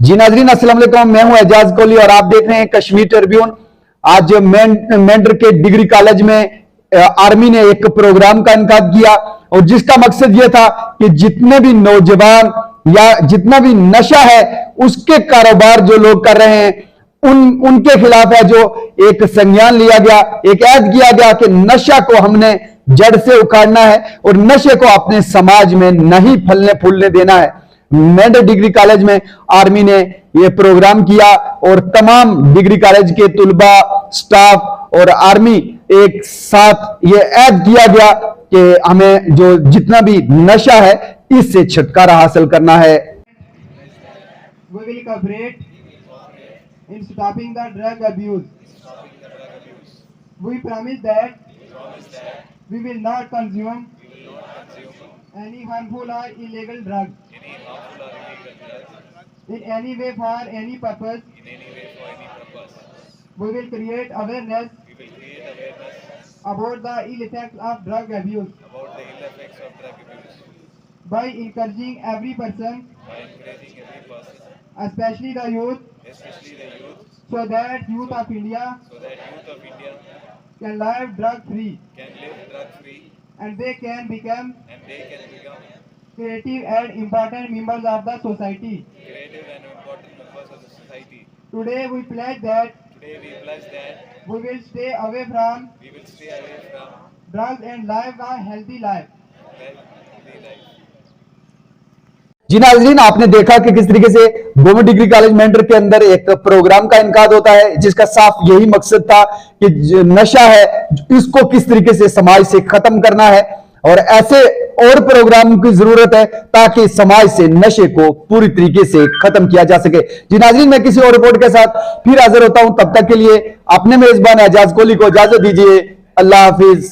जी नाजरीन अस्सलाम वालेकुम, मैं हूं एजाज कोहली और आप देख रहे हैं कश्मीर ट्रिब्यून। आज मेंढर के डिग्री कॉलेज में आर्मी ने एक प्रोग्राम का इनकाद किया और जिसका मकसद यह था कि जितने भी नौजवान या जितना भी नशा है उसके कारोबार जो लोग कर रहे हैं उनके खिलाफ है जो एक संज्ञान लिया गया, एक ऐद किया गया कि नशा को हमने जड़ से उखाड़ना है और नशे को अपने समाज में नहीं फलने फूलने देना है। मेंढर डिग्री कॉलेज में आर्मी ने यह प्रोग्राम किया और तमाम डिग्री कॉलेज के तुलबा, स्टाफ और आर्मी एक साथ यह ऐद किया गया कि हमें जो जितना भी नशा है इससे छुटकारा हासिल करना है। We will cooperate in stopping the drug abuse. We promise that we will not consume any harmful or illegal drug in any way for any purpose. We will create awareness about the ill effects of drug abuse by encouraging every person, especially the youth, so that youth of India can live drug free and they can become creative and important members of the society. Today we pledge that we will stay away from drugs and live a healthy life. जी नाजरीन, आपने देखा कि किस तरीके से government degree college Mendhar के अंदर एक प्रोग्राम का इनकाद होता है जिसका साफ यही मकसद था कि नशा है इसको किस तरीके से समाज से खत्म करना है और ऐसे और प्रोग्राम की जरूरत है ताकि समाज से नशे को पूरी तरीके से खत्म किया जा सके। जी नाजरीन, मैं किसी और रिपोर्ट के साथ फिर हाजिर होता हूं, तब तक के लिए अपने मेजबान एजाज कोहली को इजाजत दीजिए। अल्लाह हाफिज।